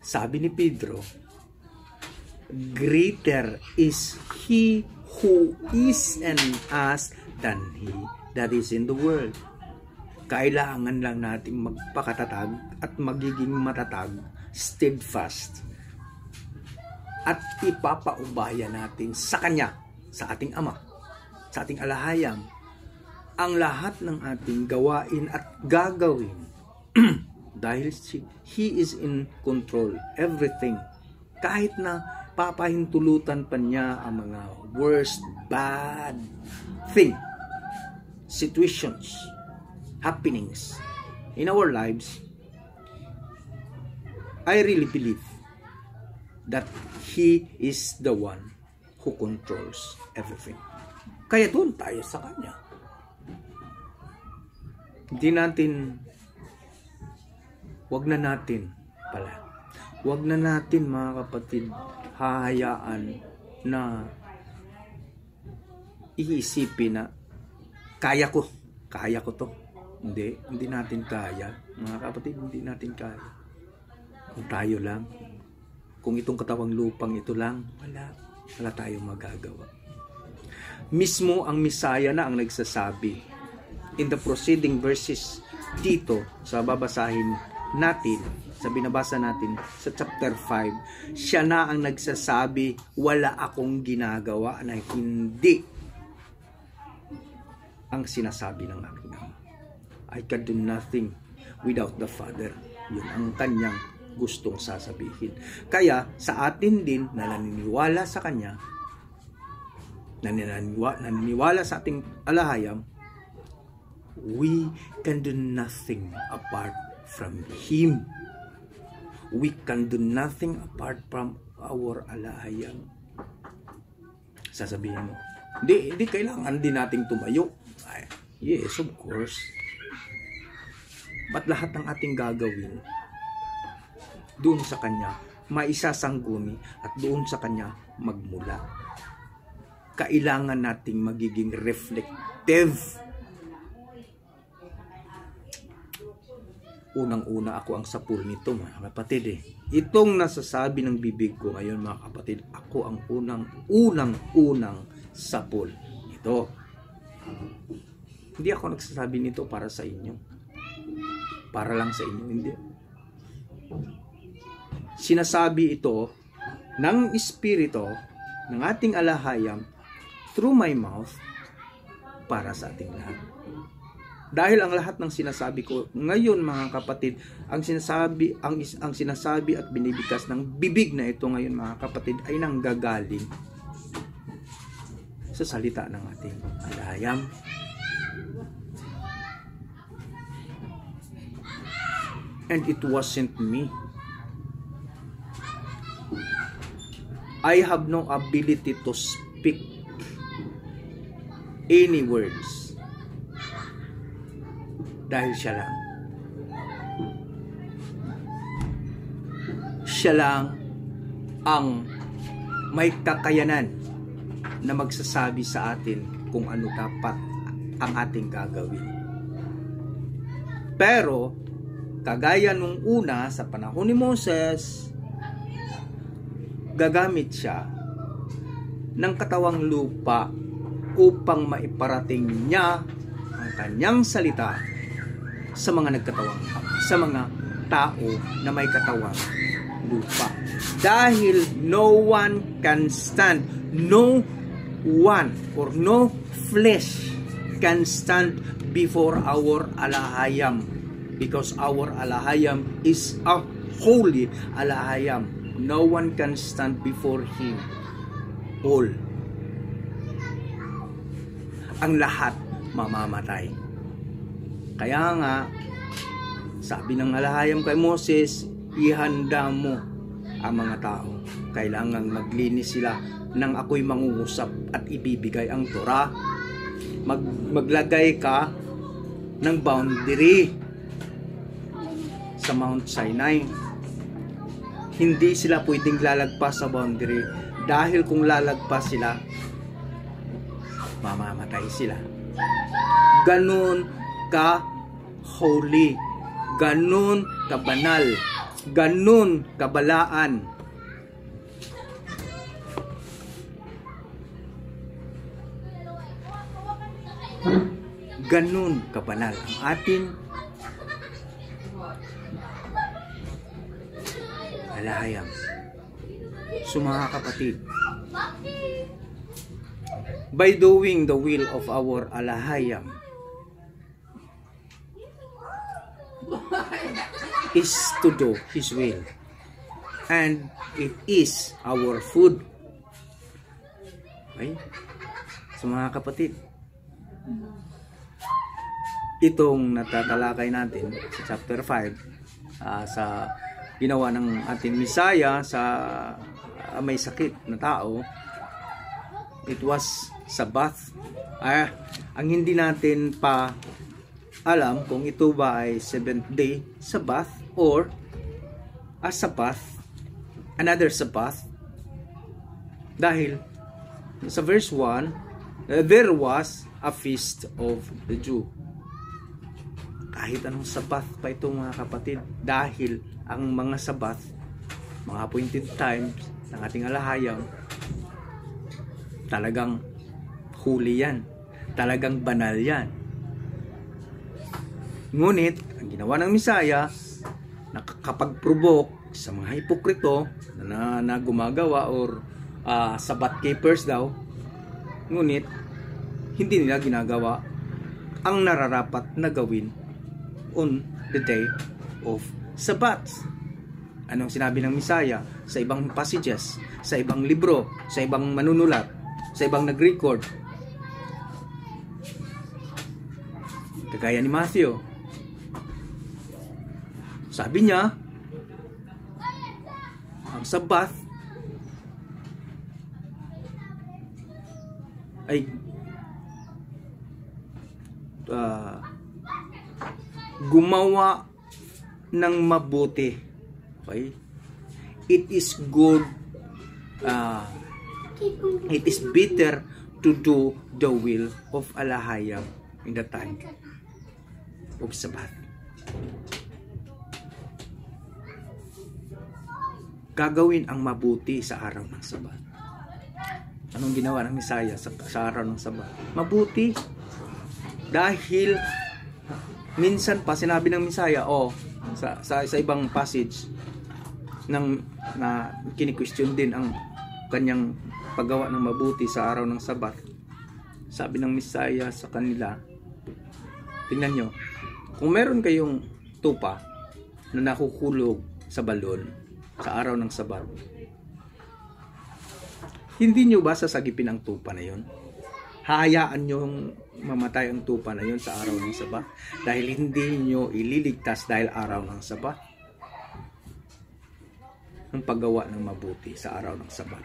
Sabi ni Pedro, greater is He who is in us than he that is in the world. Kailangan lang nating magpakatatag at magiging matatag, steadfast, at ipapaubaya natin sa Kanya, sa ating Ama, sa ating alahayam, ang lahat ng ating gawain at gagawin dahil He is in control, everything. Kahit na papahintulutan pa niya ang mga worst, bad thing, situations, happenings in our lives, I really believe that He is the one who controls everything. Kaya doon tayo sa Kanya. Wag na natin mga kapatid, hahayaan na iisipin na kaya ko to. Hindi natin kaya. Mga kapatid, hindi natin kaya. Kung tayo lang, kung itong katawang lupang ito lang, wala tayong magagawa. Mismo ang Mesaya na ang nagsasabi in the preceding verses dito sa babasahin natin, sa binabasa natin sa chapter 5, siya na ang nagsasabi, wala akong ginagawa na hindi ang sinasabi ng aking Ama. I can do nothing without the Father. Yun ang kanyang gustong sasabihin. Kaya sa atin din na naniniwala sa Kanya, naniniwala sa ating alahayam, we can do nothing apart from Him. We can do nothing apart from our alahayam. Sasabihin mo, hindi kailangan din nating tumayo. Ay, yes, of course. But lahat ng ating gagawin doon sa Kanya, maisasangguni at doon sa Kanya magmula. Kailangan nating magiging reflective. Unang-una ako ang sapul nito mga kapatid Itong nasasabi ng bibig ko ngayon mga kapatid, ako ang unang sapul nito. Hindi ako nagsasabi nito para sa inyo. Para lang sa inyo, hindi. Sinasabi ito ng Espiritu ng ating alahayam through my mouth para sa ating lahat. Dahil ang lahat ng sinasabi ko ngayon mga kapatid, ang sinasabi at binibigkas ng bibig na ito ngayon mga kapatid ay nanggagaling sa salita ng ating alahayam. And it wasn't me. I have no ability to speak any words. Dahil siya lang. Siya lang ang may kakayanan na magsasabi sa atin kung ano dapat ang ating gagawin. Pero, kagaya nung una sa panahon ni Moses, gagamit siya ng katawang lupa upang maiparating niya ang kanyang salita sa mga nagkatawang, sa mga tao na may katawang lupa. Dahil no one can stand, no one or no flesh can stand before our Alahayam, because our Alahayam is a holy Alahayam. No one can stand before Him. All. Ang lahat mamamatay. Kaya nga, sabi ng Alahayam kay Moses, ihanda mo ang mga tao. Kailangang maglinis sila nang ako'y mangungusap at ibibigay ang Torah. Maglagay ka ng boundary sa Mount Sinai. Hindi sila pwedeng lalagpas sa boundary, dahil kung lalagpas sila, mamamatay sila. Ganun ka holy, ganun ka banal, ganun kabalaan. Ganun kabanal ang ating Alahayam. So mga kapatid, by doing the will of our Alahayam is to do His will, and it is our food. Okay? So mga kapatid, itong natatalakay natin sa chapter 5, sa ginawa ng ating Misaya sa may sakit na tao, it was Sabbath. Ang hindi natin pa alam kung ito ba ay 7th day Sabbath or a Sabbath, another Sabbath, dahil sa verse 1, there was a feast of the Jew. Kahit anong Sabbath pa ito mga kapatid, dahil ang mga Sabbath, mga appointed times ng ating Alahayam, talagang holy yan, talagang banal yan. Ngunit ang ginawa ng Misaya, nakakapag-provoke sa mga hipokrito na gumagawa or Sabbath keepers daw, ngunit hindi nila ginagawa ang nararapat na gawin on the day of Sabbath. Anong sinabi ng Misaya sa ibang passages, sa ibang libro, sa ibang manunulat, sa ibang nag-record? Kagaya ni Matthew, sabi niya, ang Sabbath ay gumawa ng mabuti. Okay? It is good, it is better to do the will of Alahayam in the time of Sabbath. Gagawin ang mabuti sa araw ng Sabbath. Anong ginawa ng Misaya sa araw ng Sabbath? Mabuti. Dahil minsan pa sinabi ng Misaya, sa ibang passage na kini-question din ang kanyang paggawa ng mabuti sa araw ng Sabbath. Sabi ng Misaya sa kanila, tingnan nyo, kung meron kayong tupa na nakukulog sa balon sa araw ng Sabbath, hindi nyo ba sasagipin ang tupa na yon? Hayaan nyo mamatay ang tupa na yon sa araw ng Sabbath dahil hindi nyo ililigtas dahil araw ng Sabbath? Ang paggawa ng mabuti sa araw ng Sabbath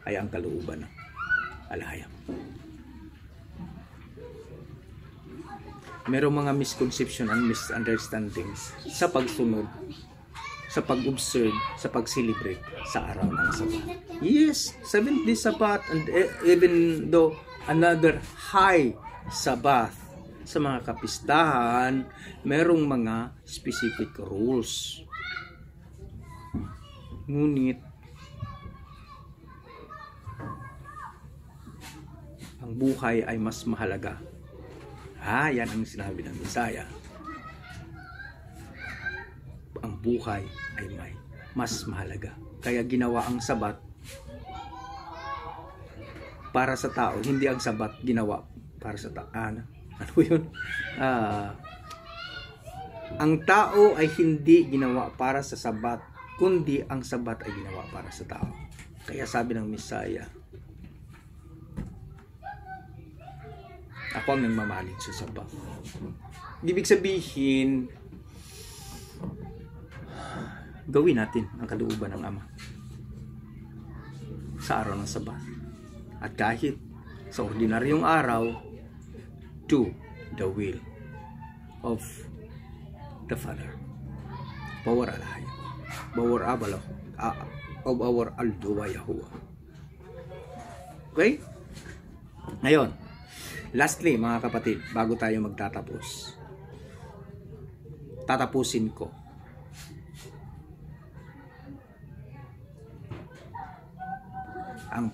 ay ang kalooban ng Alahayam. Merong mga misconception and misunderstandings sa pagsunod sa pag-observe, sa pag-celebrate sa araw ng Sabat. Yes, 7th day Sabat, and even though another high Sabat, sa mga kapistahan, merong mga specific rules. Ngunit, ang buhay ay mas mahalaga. Yan ang sinabi ng Misaya. Ang buhay ay mas mahalaga. Kaya ginawa ang Sabat para sa tao. Hindi ang Sabat ginawa para sa tao. Ano yun? Ang tao ay hindi ginawa para sa Sabat, kundi ang Sabat ay ginawa para sa tao. Kaya sabi ng Misaya, ako ang nagmamahalig sa Sabat. Ibig sabihin, gawin natin ang kalooban ng Ama sa araw ng Sabat. At kahit sa ordinaryong araw, do the will of the Father. Bawar alahay. Bawar abalo. Of our Alduwa Yahuwah. Okay? Ngayon, lastly, mga kapatid, bago tayo magtatapos, tatapusin ko ang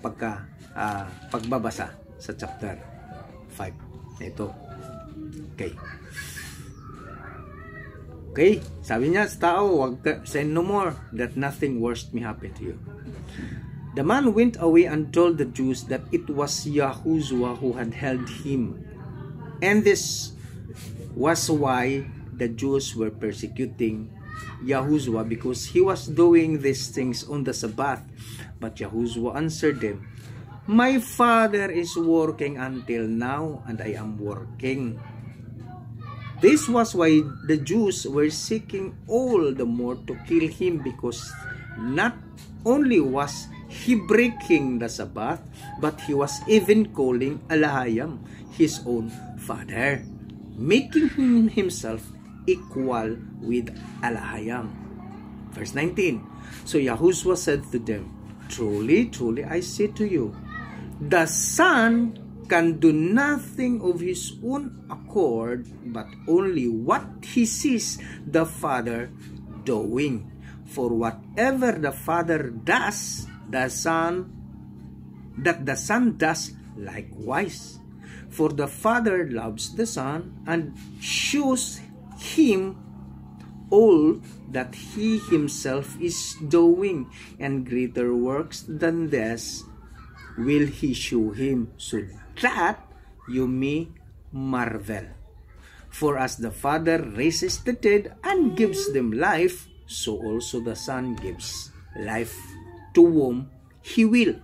pagbabasa sa chapter 5. Ito. Okay, sabi niya sa tao, say no more, that nothing worse may happen to you. The man went away and told the Jews that it was Yahushua who had held him. And this was why the Jews were persecuting Yahushua, because he was doing these things on the Sabbath. But Yahushua answered them, my Father is working until now, and I am working. This was why the Jews were seeking all the more to kill him, because not only was he breaking the Sabbath, but he was even calling Alahayam his own father, making him himself equal with Alahayam. Verse 19. So Yahushua said to them, truly, truly, I say to you, the Son can do nothing of his own accord, but only what he sees the Father doing. For whatever the Father does, the Son does likewise. For the Father loves the Son and shows him all that he himself is doing, and greater works than this will he show him, so that you may marvel. For as the Father raises the dead and gives them life, so also the Son gives life to whom he will.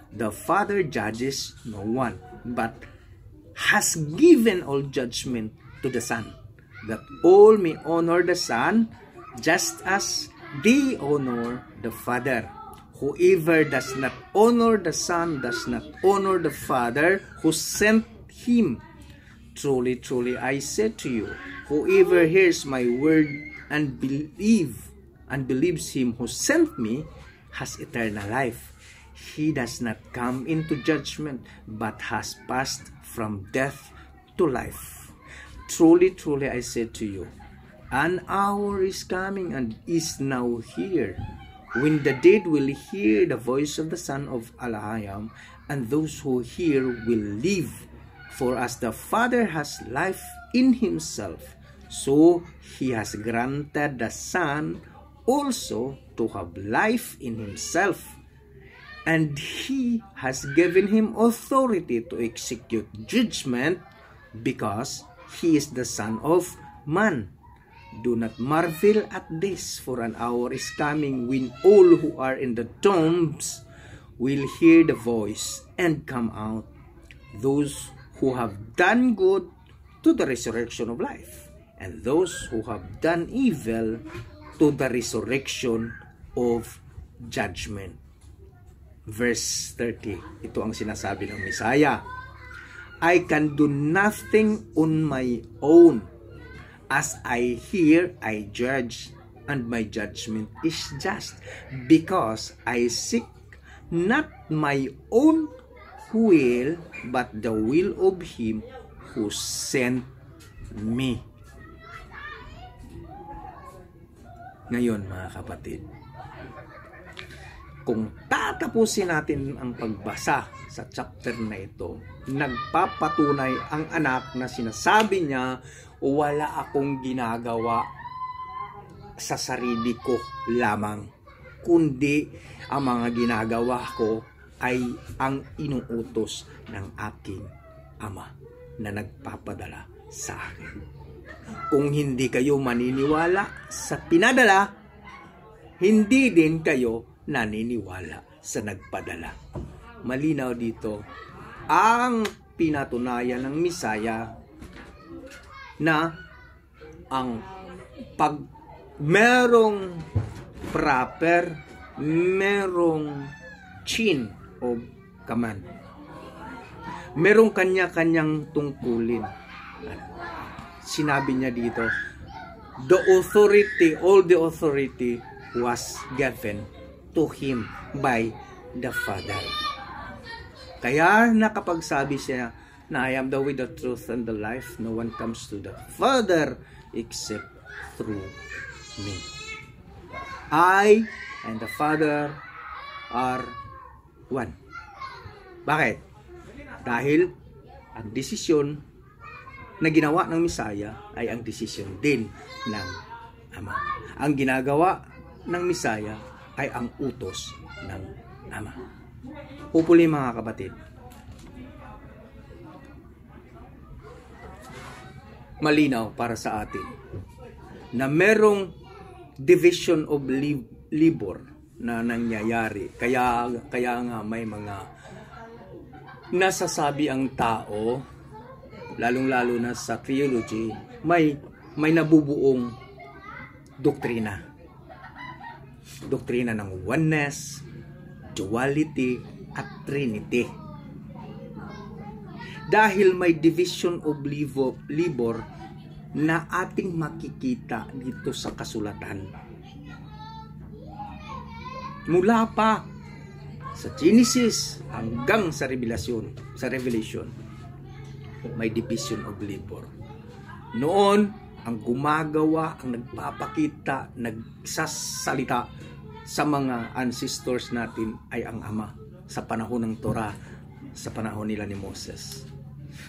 The Father judges no one, but has given all judgment to the Son, that all may honor the Son, just as they honor the Father. Whoever does not honor the Son does not honor the Father who sent him. Truly, truly, I say to you, whoever hears my word and believes him who sent me has eternal life. He does not come into judgment, but has passed from death to life. Truly, truly, I say to you, an hour is coming and is now here, when the dead will hear the voice of the Son of Alahayam, and those who hear will live. For as the Father has life in himself, so he has granted the Son also to have life in himself. And he has given him authority to execute judgment, because he is the Son of Man. Do not marvel at this, for an hour is coming when all who are in the tombs will hear the voice and come out, those who have done good to the resurrection of life, and those who have done evil to the resurrection of judgment. Verse 30, ito ang sinasabi ng Misaya, I can do nothing on my own. As I hear, I judge, and my judgment is just, because I seek not my own will, but the will of Him who sent me. Ngayon, mga kapatid, kung tatapusin natin ang pagbasa sa chapter na ito, nagpapatunay ang anak na sinasabi niya, wala akong ginagawa sa sarili ko lamang, kundi ang mga ginagawa ko ay ang inuutos ng aking Ama na nagpapadala sa akin. Kung hindi kayo maniniwala sa pinadala, hindi din kayo naniniwala sa nagpadala. Malinaw dito ang pinatunayan ng Misaya na ang pag merong proper, merong chain of command, merong kanya-kanyang tungkulin. Sinabi niya dito, the authority, all the authority was given to Him by the Father. Kaya nakapagsabi siya na I am the way, the truth, and the life. No one comes to the Father except through me. I and the Father are one. Bakit? Dahil ang desisyon na ginawa ng Misaya ay ang desisyon din ng Ama. Ang ginagawa ng Misaya ay ang utos ng Ama. Hopefully, mga kapatid, malinaw para sa atin na merong division of labor na nangyayari. Kaya nga may mga nasasabi ang tao, lalong-lalo na sa theology, may nabubuong doktrina. Doktrina ng oneness, duality, at trinity. Dahil may division of labor na ating makikita dito sa kasulatan. Mula pa sa Genesis hanggang sa Revelation, may division of labor. Noon, ang gumagawa, ang nagpapakita, nagsasalita sa mga ancestors natin ay ang Ama sa panahon ng Torah, sa panahon nila ni Moses.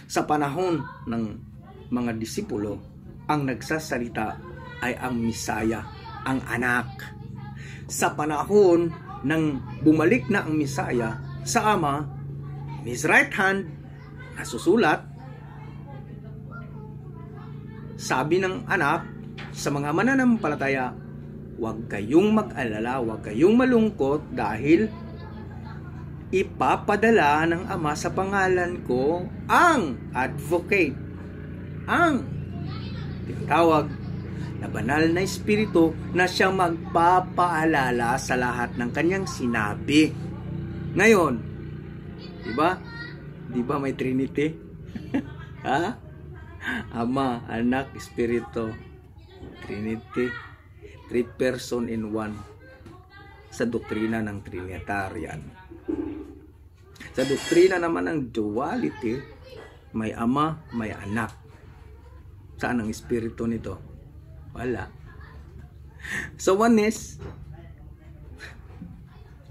Sa panahon ng mga disipulo, ang nagsasalita ay ang Misaya, ang anak. Sa panahon ng bumalik na ang Misaya sa Ama, in His right hand, nasusulat, sabi ng anak sa mga mananampalataya, huwag kayong mag-alala, huwag kayong malungkot dahil ipapadala ng Ama sa pangalan ko ang advocate, ang tinatawag na banal na espiritu na siyang magpapaalala sa lahat ng kanyang sinabi. Ngayon, di ba may Trinity? Ha? Ama, Anak, Espiritu, Trinity, 3 person in one sa doktrina ng Trinitarian. Sa doktrina naman ng duality, may Ama, may Anak. Saan ang Espiritu nito? Wala. Sa oneness,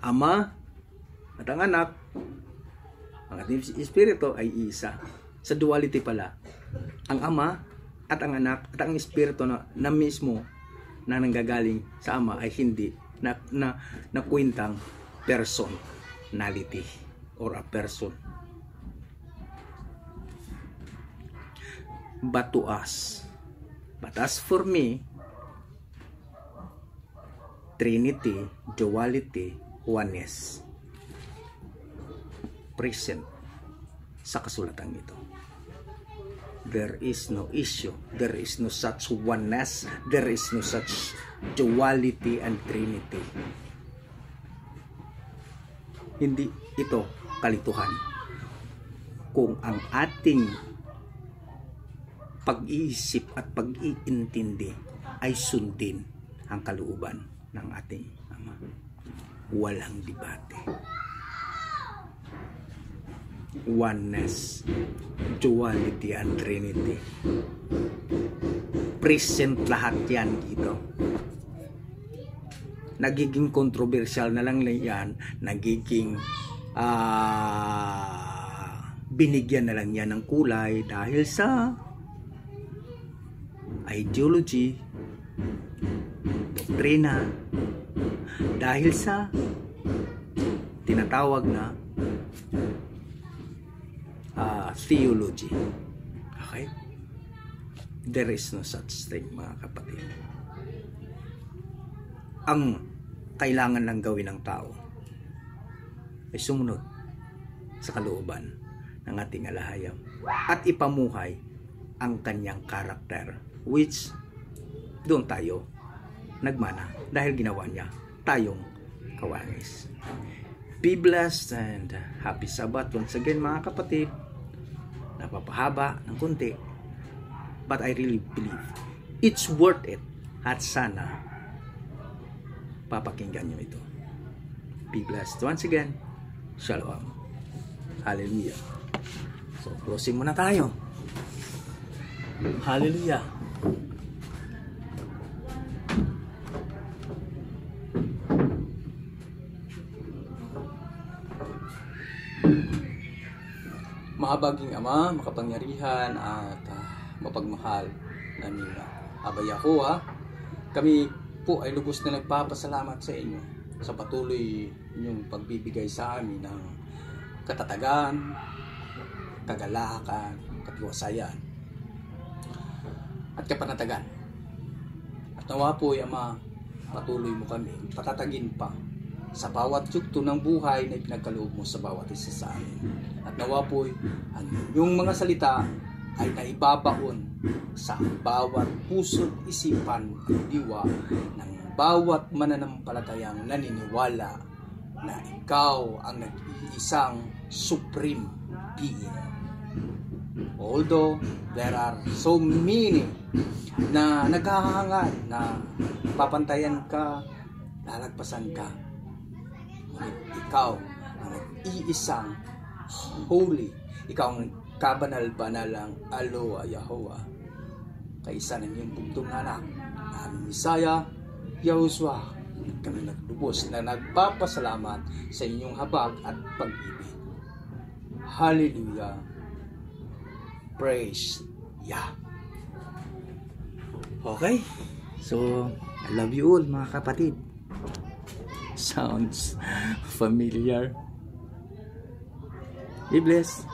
Ama at ang Anak, ang ating Espiritu ay isa. Sa duality pala, ang Ama at ang Anak at ang Espiritu na mismo na nanggagaling sa Ama ay hindi na kwentang personality or a person. But to us, but as for me, Trinity, duality, oneness, present sa kasulatan ito. There is no issue. There is no such oneness. There is no such duality and trinity. Hindi ito kalituhan. Kung ang ating pag-iisip at pag-iintindi ay sundin ang kalooban ng ating Ama. Walang debate. Oneness, duality, and Trinity. Present lahat yan dito. Nagiging controversial na lang yan, nagiging binigyan na lang yan ng kulay dahil sa ideology, doktrina, dahil sa tinatawag na theology. Okay? There is no such thing, mga kapatid. Ang kailangan lang gawin ng tao ay sumunod sa kalooban ng ating alahayam at ipamuhay ang kanyang karakter, which doon tayo nagmana dahil ginawa niya tayong kawangis. Be blessed and happy Sabbath once again, mga kapatid. Napapahaba ng konti, but I really believe it's worth it at sana papakinggan nyo ito. Be blessed once again. Shalom. Hallelujah. So, closing muna tayo. Hallelujah. Mahabaging Ama, makapangyarihan at mapagmahal namin Abay Yahuwah, kami po ay lubos na nagpapasalamat sa inyo sa patuloy inyong pagbibigay sa amin ng katatagan, kagalakan, katiwasayan at kapanatagan. At nawa po, Ama, patuloy mo kami patatagin pa sa bawat yugto ng buhay na ipinagkaloob mo sa bawat isa sa amin. At nawa po, ang inyong mga salita ay naibabaon sa bawat puso't isipan at diwa ng bawat mananampalatayang naniniwala na ikaw ang nag-iisang supreme being. Although there are so many na naghahangad na papantayan ka, lalagpasan ka, ngunit ikaw ang nag-iisang holy, ikaw ang kabanal-banalang Aloha Yahuwah, kaisa ng iyong bugtong anak, aming Misaya, Yahushua. Kami naglubos na nagpapasalamat sa inyong habag at pag-ibig. Hallelujah. Praise Yah. Okay, so I love you all, mga kapatid. Sounds familiar. Be blessed.